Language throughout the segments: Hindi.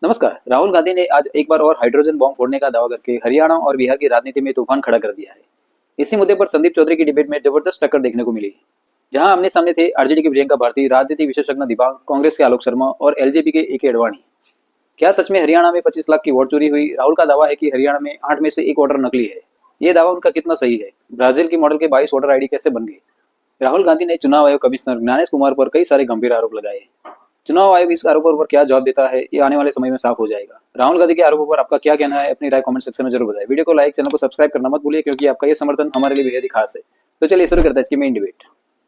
नमस्कार। राहुल गांधी ने आज एक बार और हाइड्रोजन बॉम्ब फोड़ने का दावा करके हरियाणा और बिहार की राजनीति में तूफान खड़ा कर दिया है। इसी मुद्दे पर संदीप चौधरी की डिबेट में जबरदस्त टक्कर देखने को मिली, जहां आमने सामने थे आरजेडी की प्रियंका भारती, राजनीति विशेषज्ञ दिबांग, कांग्रेस के आलोक शर्मा और एलजेपी के ए.के. अडवाणी। क्या सच में हरियाणा में 25 लाख की वोट चोरी हुई? राहुल का दावा है कि हरियाणा में 8 में से 1 वोटर नकली है। ये दावा उनका कितना सही है? ब्राजील की मॉडल के 22 वोटर आईडी कैसे बन गए? राहुल गांधी ने चुनाव आयोग कमिश्नर ज्ञानेश कुमार पर कई सारे गंभीर आरोप लगाए। चुनाव आयोग इस आरोपों पर क्या जवाब देता है, ये आने वाले समय में साफ हो जाएगा। राहुल गांधी के आरोपों पर आपका क्या कहना है? अपनी राय कमेंट सेक्शन में जरूर बताएं। वीडियो को लाइक, चैनल को सब्सक्राइब करना मत भूलिए, क्योंकि आपका ये समर्थन हमारे लिए बेहद ही खास है। तो चलिए शुरू करते हैं इसकी मेन डिबेट।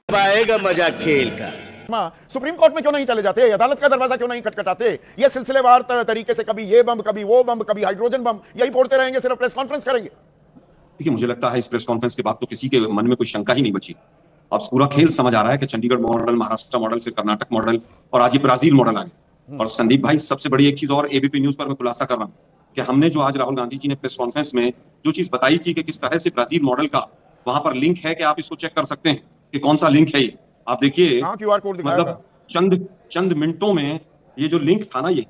आएगा मजा खेल का। सुप्रीम कोर्ट में क्यों नहीं चले जाते? अदालत का दरवाजा क्यों नहीं खटखटाते? ये सिलसिलेवार तरीके से कभी ये बम, कभी वो बम, कभी हाइड्रोजन बम, यही फोड़ते रहेंगे, सिर्फ प्रेस कॉन्फ्रेंस करेंगे। देखिए, मुझे लगता है इस प्रेस कॉन्फ्रेंस के बाद तो किसी के मन में कोई शंका ही नहीं बची। अब पूरा खेल समझ आ रहा है कि चंडीगढ़ मॉडल, महाराष्ट्र मॉडल, फिर कर्नाटक मॉडल और आज ये ब्राजील मॉडल आ गया। और संदीप भाई, सबसे बड़ी एक चीज और एबीपी न्यूज पर मैं खुलासा कर रहा हूं कि हमने जो आज राहुल गांधी जी ने प्रेस कॉन्फ्रेंस में जो चीज बताई थी कि किस तरह से ब्राजील मॉडल का वहां पर लिंक है, कि आप इसको चेक कर सकते हैं कि कौन सा लिंक है ये। आप देखिए, QR कोड दिखाया मतलब चंद मिनटों में ये जो लिंक था ना, ये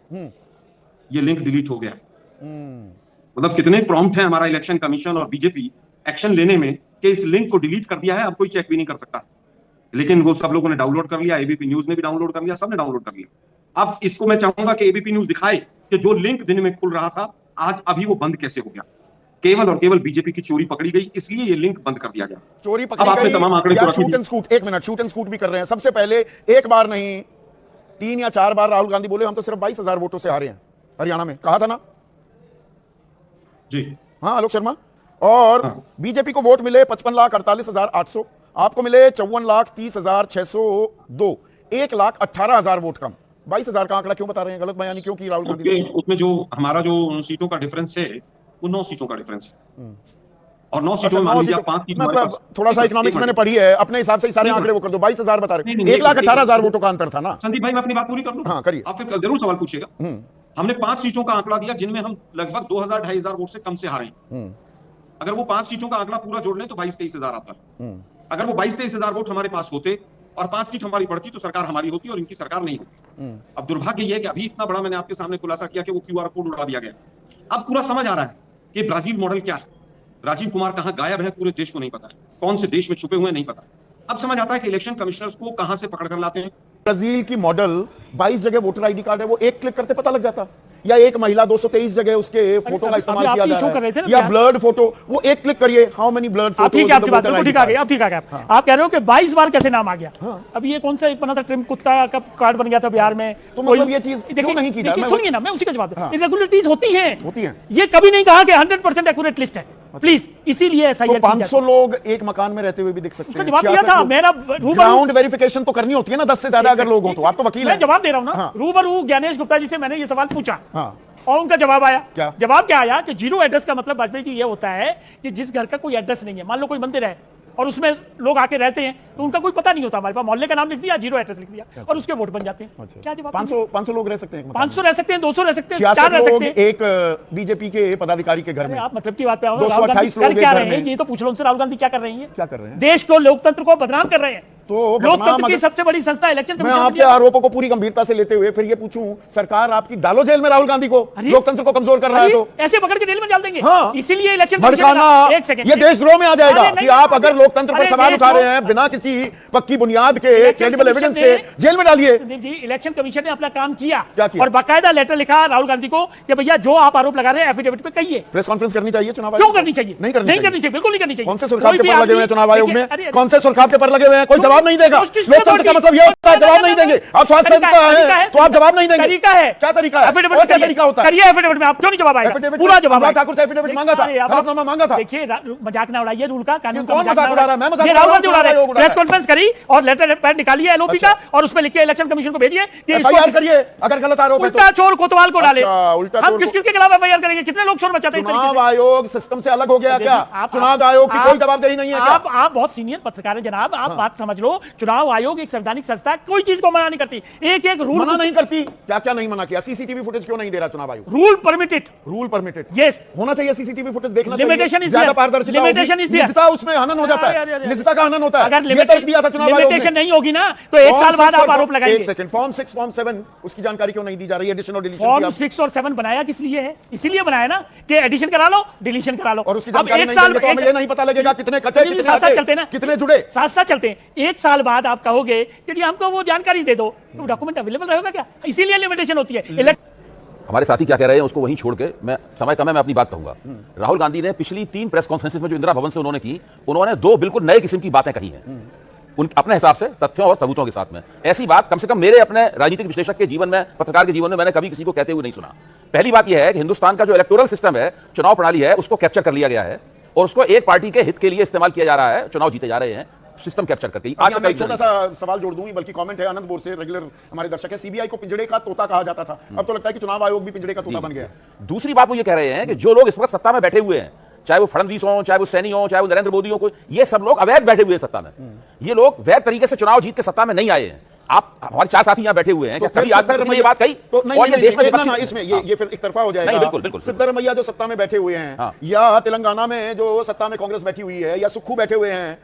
लिंक डिलीट हो गया। मतलब कितने प्रॉम्प्ट है हमारा इलेक्शन कमीशन और बीजेपी एक्शन लेने में कि इस लिंक को डिलीट कर दिया है, अब कोई चेक भी नहीं कर सकता। लेकिन वो सब लोगों ने डाउनलोड कर लिया, एबीपी न्यूज ने भी डाउनलोड कर लिया, सबने डाउनलोड कर लिया। अब इसको मैं चाहूंगा कि एबीपी न्यूज दिखाए कि जो लिंक दिन में खुल रहा था, आज अभी वो बंद कैसे हो गया। केवल और केवल बीजेपी की चोरी पकड़ी गई, इसलिए ये लिंक बंद कर दिया गया। चोरी पकड़ी गई तमाम आंकड़े या शूट एंड स्कूट? एक मिनट, शूट एंड स्कूट भी कर रहे हैं। सबसे पहले एक बार नहीं, 3 या 4 बार राहुल गांधी बोले हम तो सिर्फ 22,000 वोटों से हारे हैं हरियाणा में। कहा था ना जी? हाँ, आलोक शर्मा। और बीजेपी को वोट मिले 55,48,800, आपको मिले 54,30,602, 1,18,000 वोट कम। 22,000 का आंकड़ा क्यों बता रहे हैं? गलत बयानी क्यों की राहुल गांधी? उसमें जो हमारा जो सीटों का डिफरेंस है, वो 9 सीटों का डिफरेंस है। और 9 सीटों में मान लीजिए 5 सीट, मतलब थोड़ा सा इकोनॉमिक्स मैंने पढ़ी है, अपने हिसाब से सारे आंकड़े वो कर दो। 22,000 बता रहे, 1,18,000 वोटों का अंतर था ना। संदीप भाई, मैं अपनी बात पूरी कर लूं? हाँ, करिए। आप फिर जरूर सवाल पूछिएगा। हमने 5 सीटों का आंकड़ा दिया जिनमें हम लगभग 2,000-2,500 वोट से कम से हारे हैं। अगर वो 5 सीटों का आंकड़ा पूरा जोड़ लें तो 22,000-23,000 आता है। अगर वो 22,000-23,000 वोट हमारे पास होते और 5 सीट हमारी पड़ती तो सरकार हमारी होती और इनकी सरकार नहीं होती। अब दुर्भाग्य यह है कि अभी इतना बड़ा मैंने आपके सामने खुलासा किया कि वो क्यूआर कोड उड़ा दिया गया। अब पूरा समझ आ रहा है कि ब्राजील मॉडल क्या है। राजीव कुमार कहां गायब है, पूरे देश को नहीं पता। कौन से देश में छुपे हुए नहीं पता। अब समझ आता है कि इलेक्शन कमिश्नर्स को कहां से पकड़ कर लाते हैं। ब्राजील की मॉडल 22 जगह वोटर आईडी कार्ड है, वो एक क्लिक करते पता लग जाता। या एक महिला 223 जगह उसके फोटो का इस्तेमाल किया जा रहा है, या ब्लड फोटो, वो एक क्लिक करिए, हाउ मेनी ब्लड फोटो। ठीक है, आपकी बात बिल्कुल ठीक आ गई। अब ठीक आ गया। आप कह रहे हो कि 22 बार कैसे नाम आ गया। अब ये कौन सा एक बना था, ट्रिम कुत्ता का कार्ड बन गया था बिहार में, तो मतलब ये चीज क्यों नहीं की जाए? सुनिए ना, मैं उसी का जवाब दूं। इरेगुलरिटीज होती हैं। ये कभी नहीं कहा कि 100% एक्यूरेट लिस्ट है, प्लीज। इसीलिए ऐसा ही 500 लोग एक मकान में रहते हुए भी दिख सकते हैं। जवाब दिया था मेरा। ग्राउंड वेरिफिकेशन तो करनी होती है ना, 10 से ज्यादा अगर लोग हो तो। आप तो वकील हैं। मैं जवाब दे रहा हूं ना। रूबरू ज्ञानेश गुप्ता जी से मैंने ये सवाल पूछा और उनका जवाब आया। जवाब क्या आया कि जीरो एड्रेस का मतलब वाजपेयी जी ये होता है कि जिस घर का कोई एड्रेस नहीं है, मान लो कोई मंदिर है और उसमें लोग आके रहते हैं, तो उनका कोई पता नहीं होता। हमारे पास मोहल्ले का नाम लिख दिया, जीरो एड्रेस लिख दिया और उसके वोट बन जाते हैं। क्या जवाब? 500 लोग रह सकते हैं, 500 रह सकते हैं, 200 रह सकते हैं, 4 रह सकते हैं। एक बीजेपी के पदाधिकारी के घर में। आप मतलब की बात पे आओ। 228 लोग क्या रहे हैं? ये तो पूछ लो उनसे, राहुल गांधी क्या कर रही है? क्या कर रहे हैं? देश को, लोकतंत्र को बदनाम कर रहे हैं। तो लोकतंत्र की सबसे बड़ी संस्था इलेक्शन कमीशन। मैं आपके आरोपों को पूरी गंभीरता से लेते हुए फिर ये पूछूं, सरकार आपकी डालो जेल में राहुल गांधी को, लोकतंत्र को कमजोर कर रहा है तो ऐसे पकड़ के जेल में डाल देंगे। इसीलिए इलेक्शन भड़काना, ये देशद्रोह में आ जाएगा कि आप अगर लोकतंत्र पर सवाल उठा रहे हैं बिना किसी पक्की बुनियाद के, क्रेडिबल एविडेंस के, जेल में डालिए। जी, इलेक्शन कमीशन ने अपना काम किया और बाकायदा लेटर लिखा राहुल गांधी को कि भैया जो आप आरोप लगा रहे हैं एफिडेविट पे कहिए। प्रेस कॉन्फ्रेंस करनी चाहिए चुनाव क्यों करनी चाहिए? नहीं करनी चाहिए, बिल्कुल नहीं करनी चाहिए। कौन से सुरखाब के पर लगे हुए हैं चुनाव आयोग में? कौन से सुरखाब के पर लगे हुए हैं? कोई जवाब नहीं देगा। लोकतंत्र का मतलब ये होता है जवाब नहीं देंगे। आप स्वास्थ्य है तो आप जवाब नहीं देंगे। तरीका है, क्या तरीका है? एफिडेविट क्या तरीका होता है? करिए एफिडेविट में। आप क्यों नहीं जवाब आएगा? पूरा जवाब। ठाकुर से एफिडेविट मांगा था, हलफनामा मांगा था। देखिए, मजाक ना उड़ाइए, रूल का कानून का कौन मजाक उड़ा रहा है? मैं मजाक राहुल गांधी उड़ा रहे हैं। प्रेस कॉन्फ्रेंस करी और लेटर पैड निकालिए एलओपी का और उसमें लिख के इलेक्शन कमीशन को भेजिए कि इसको करिए अगर गलत आरोप है तो। उल्टा चोर कोतवाल को डाले। उल्टा हम किस किस के खिलाफ एफआईआर करेंगे? कितने लोग शोर मचाते हैं? चुनाव आयोग सिस्टम से अलग हो गया क्या? चुनाव आयोग की कोई जवाबदेही नहीं है क्या? आप बहुत सीनियर पत्रकार हैं जनाब, आप बात समझ लो, चुनाव आयोग एक संवैधानिक संस्था कोई चीज को मना नहीं करती, एक एक रूल मना नहीं करती। क्या क्या नहीं मना किया? सीसीटीवी फुटेज क्यों नहीं दे रहा चुनाव आयोग? Rule permitted, rule permitted, yes, होना चाहिए सीसीटीवी फुटेज, देखना लिमिटेशन चाहिए, ज्यादा पारदर्शिता, लिमिटेशन इज देयर, निजता उसमें हनन हो जाता है, निजता का हनन होता है। अगर ये तर्क दिया था चुनाव आयोग ने। लिमिटेशन नहीं होगी ना तो एक साल बाद आप आरोप लगाएंगे। एक सेकंड, फॉर्म 6 फॉर्म 7 उसकी जानकारी क्यों नहीं दी जा रही है? एडिशन और डिलीशन फॉर्म 6 और 7 बनाया किस लिए है? इसीलिए बनाया ना कि एडिशन करा लो, डिलीशन करा लो, और उसकी जानकारी नहीं देंगे तो हमें ये नहीं पता लगेगा कितने कटे, कितने साथ हटे, चलते ना, कितने जुड़े, साथ साथ चलते हैं। एक साल बाद आप कहोगे कि जी हमको वो जानकारी दे दो, तो डॉक्यूमेंट अवेलेबल रहेगा क्या? इसीलिए लिमिटेशन होती है। हमारे साथी क्या कह रहे हैं उसको वहीं छोड़ के, मैं समय कम है, मैं अपनी बात कहूंगा। राहुल गांधी ने पिछली 3 प्रेस कॉन्फ्रेंसेस में जो इंदिरा भवन से उन्होंने की, उन्होंने 2 बिल्कुल नए किस्म की बातें कही हैं, उन अपने हिसाब से तथ्यों और सबूतों के साथ में। ऐसी बात कम से कम मेरे अपने राजनीतिक विश्लेषक के जीवन में, पत्रकार के जीवन में मैंने कभी किसी को कहते हुए नहीं सुना। पहली बात यह है कि हिंदुस्तान का जो इलेक्टोरल सिस्टम है, चुनाव प्रणाली है, उसको कैप्चर कर लिया गया है और उसको एक पार्टी के हित के लिए इस्तेमाल किया जा रहा है। चुनाव जीते जा रहे हैं सिस्टम कैप्चर करके। आज मैं एक छोटा सा सवाल जोड़ दूं, बल्कि कमेंट है आनंद बोर से, रेगुलर हमारे दर्शक है। सीबीआई को पिंजड़े का तोता कहा जाता था, अब तो लगता है कि चुनाव आयोग भी पिंजड़े का तोता बन गया। दूसरी बात वो ये कह रहे हैं कि जो लोग इस वक्त सत्ता में बैठे हुए हैं, चाहे वो फडणवीस हो, चाहे वो सैनी हो, चाहे वो नरेंद्र मोदी हो, ये सब लोग अवैध बैठे हुए हैं सत्ता में। ये लोग वैध तरीके से चुनाव जीत के सत्ता में नहीं आए हैं। आप हमारे 4 साथी यहाँ बैठे हुए हैं, कभी आज तक किसी ने ये बात कही? तो नहीं, और ये देश में इसमें ये फिर एक तरफा हो जाएगा। बिल्कुल बिल्कुल। सिद्धरमैया जो सत्ता में बैठे हुए हैं, या तेलंगाना में जो सत्ता में कांग्रेस बैठी हुई है, या सुक्खू बैठे हुए हैं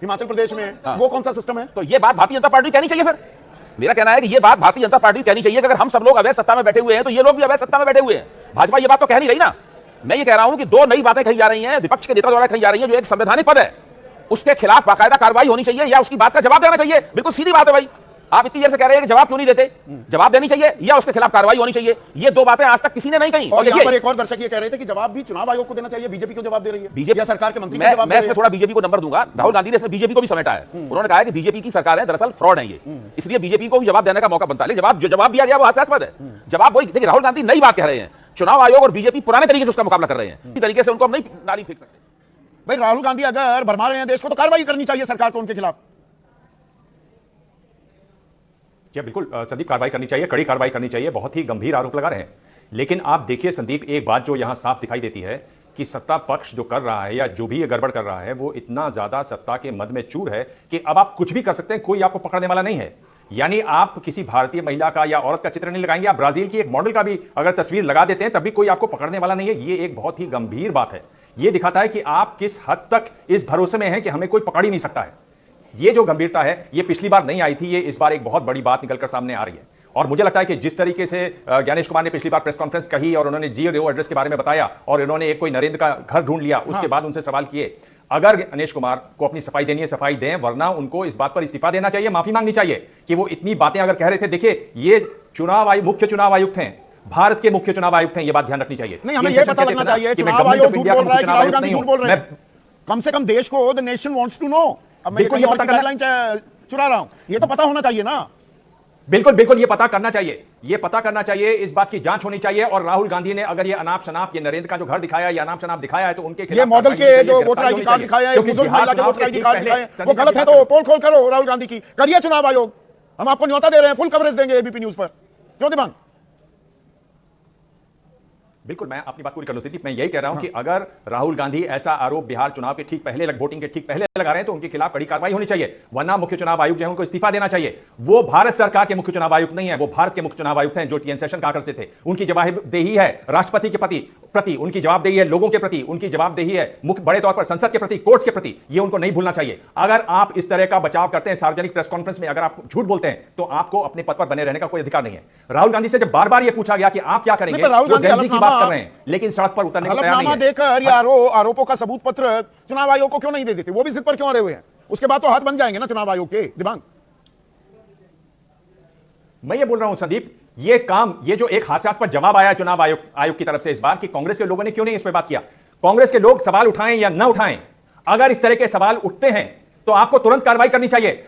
हिमाचल प्रदेश में, वो कौन सा सिस्टम है? तो ये बात भारतीय जनता पार्टी कहनी चाहिए। फिर मेरा कहना है कि ये बात भारतीय जनता पार्टी कहनी चाहिए कि अगर हम सब लोग अवैध सत्ता में बैठे हुए हैं तो ये लोग भी अवैध सत्ता में बैठे हुए हैं। भाजपा ये बात तो कह नहीं रही ना। मैं ये कह रहा हूं कि 2 नई बातें कही जा रही हैं, विपक्ष के नेता द्वारा कही जा रही हैं, जो एक संवैधानिक पद है उसके खिलाफ बाकायदा कार्रवाई होनी चाहिए या उसकी बात का जवाब देना चाहिए। बिल्कुल सीधी बात है भाई। आप इतनी देर से कह रहे हैं कि जवाब क्यों नहीं देते? जवाब देनी चाहिए या उसके खिलाफ कार्रवाई होनी चाहिए। ये 2 बातें आज तक किसी ने नहीं कही। और यहाँ पर एक और दर्शक ये कह रहे थे कि जवाब भी चुनाव आयोग को देना चाहिए, बीजेपी को जवाब दे रही है, बीजेपी या सरकार के मंत्री को जवाब दे रही है। मैं इसमें थोड़ा बीजेपी को नंबर दूंगा। राहुल गांधी ने इसमें बीजेपी को भी समेटा है। उन्होंने कहा है कि बीजेपी की सरकार है दरअसल फ्रॉड है ये, इसलिए बीजेपी को भी जवाब देने का मौका बनता है। जो जवाब दिया गया वो हास्यास्पद है। जवाब वही, देखिए राहुल गांधी नई बात कह रहे हैं, चुनाव आयोग और बीजेपी पुराने तरीके से उसका मुकाबला कर रहे हैं, इस तरीके से उनको हम नहीं नाली फेंक सकते। भाई राहुल गांधी अगर भरमा रहे हैं देश को तो कार्रवाई करनी चाहिए सरकार को उनके खिलाफ। जी बिल्कुल संदीप, कार्रवाई करनी चाहिए, कड़ी कार्रवाई करनी चाहिए। बहुत ही गंभीर आरोप लगा रहे हैं। लेकिन आप देखिए संदीप, एक बात जो यहां साफ दिखाई देती है कि सत्ता पक्ष जो कर रहा है या जो भी ये गड़बड़ कर रहा है, वो इतना ज्यादा सत्ता के मद में चूर है कि अब आप कुछ भी कर सकते हैं, कोई आपको पकड़ने वाला नहीं है। यानी आप किसी भारतीय महिला का या औरत का चित्र नहीं लगाएंगे, आप ब्राजील की एक मॉडल का भी अगर तस्वीर लगा देते हैं तब भी कोई आपको पकड़ने वाला नहीं है। ये एक बहुत ही गंभीर बात है। ये दिखाता है कि आप किस हद तक इस भरोसे में हैं कि हमें कोई पकड़ ही नहीं सकता है। ये जो गंभीरता है, ये पिछली बार नहीं आई थी, ये इस बार एक बहुत बड़ी बात निकलकर सामने आ रही है। और मुझे लगता है कि जिस तरीके से ज्ञानेश कुमार ने पिछली बार प्रेस कॉन्फ्रेंस कही और उन्होंने जियो एड्रेस के बारे में बताया और इन्होंने एक कोई नरेंद्र का घर ढूंढ लिया, उसके बाद उनसे सवाल किए, अगर गणेश कुमार को अपनी सफाई देनी है सफाई दें, वरना उनको इस बात पर इस्तीफा देना चाहिए, माफी मांगनी चाहिए कि वो इतनी बातें अगर कह रहे थे। देखिए ये मुख्य चुनाव आयुक्त हैं, भारत के मुख्य चुनाव आयुक्त हैं, ये बात ध्यान रखनी चाहिए। नहीं, हमें ये पता लगना चाहिए चुनाव आयोग झूठ बोल रहा है कि राहुल गांधी झूठ बोल रहे हैं। कम से कम देश को the nation wants to know. अब मैं ये गाइडलाइन चुरा रहा हूं, ये तो पता होना चाहिए ना। बिल्कुल बिल्कुल, ये पता करना चाहिए, ये पता करना चाहिए, इस बात की जांच होनी चाहिए। और राहुल गांधी ने अगर ये अनाप शनाप, ये नरेंद्र का जो घर दिखाया, ये अनाप शनाप दिखाया है तो उनके ये मॉडल के जो वोटर आईडी कार्ड दिखाया है, बुजुर्ग महिला के वोटर आईडी कार्ड दिखाए, वो गलत है तो पोल खोल करो राहुल गांधी की, करिए चुनाव आयोग। हम आपको न्योता दे रहे हैं, फुल कवरेज देंगे एबीपी न्यूज पर। क्यों दिमाग? बिल्कुल, मैं अपनी बात पूरी कर लूं संदीप, मैं यही कह रहा हूं कि अगर राहुल गांधी ऐसा आरोप बिहार चुनाव के ठीक पहले, वोटिंग के ठीक पहले लगा रहे हैं तो उनके खिलाफ कड़ी कार्रवाई होनी चाहिए, वरना मुख्य चुनाव आयुक्त जो है उनको इस्तीफा देना चाहिए। वो भारत सरकार के मुख्य चुनाव आयुक्त नहीं है, वो भारत के मुख्य चुनाव आयुक्त हैं जो टीएन शेषन कहा करते थे। उनकी जवाबदेही है राष्ट्रपति के प्रति, उनकी जवाबदेही है लोगों के प्रति, उनकी जवाबदेही है मुख्य बड़े तौर पर संसद के प्रति, कोर्ट्स के प्रति, ये उनको नहीं भूलना चाहिए। अगर आप इस तरह का बचाव करते हैं सार्वजनिक प्रेस कॉन्फ्रेंस में, अगर आप झूठ बोलते हैं तो आपको अपने पद पर बने रहने का कोई अधिकार नहीं है। राहुल गांधी से जब बार बार यह पूछा गया कि आप क्या करेंगे, वो जल्दी की बात कर रहे हैं, लेकिन सड़क पर उतरने को तैयार नहीं है। देकर या आरोपों का सबूत पत्र चुनाव आयोग को क्यों नहीं दे देते? वो भी जिद पर क्यों अड़े हुए हैं? उसके बाद तो हाथ बन जाएंगे ना चुनाव आयोग के। दिमाग, मैं ये बोल रहा हूं संदीप, ये काम, ये जो एक हास्यास्पद जवाब आया चुनाव आयोग की तरफ से इस बार कि कांग्रेस के लोगों ने क्यों नहीं इस पर बात किया। कांग्रेस के लोग सवाल उठाएं या ना उठाएं, अगर इस तरह के सवाल उठते हैं तो आपको तुरंत कार्रवाई करनी चाहिए।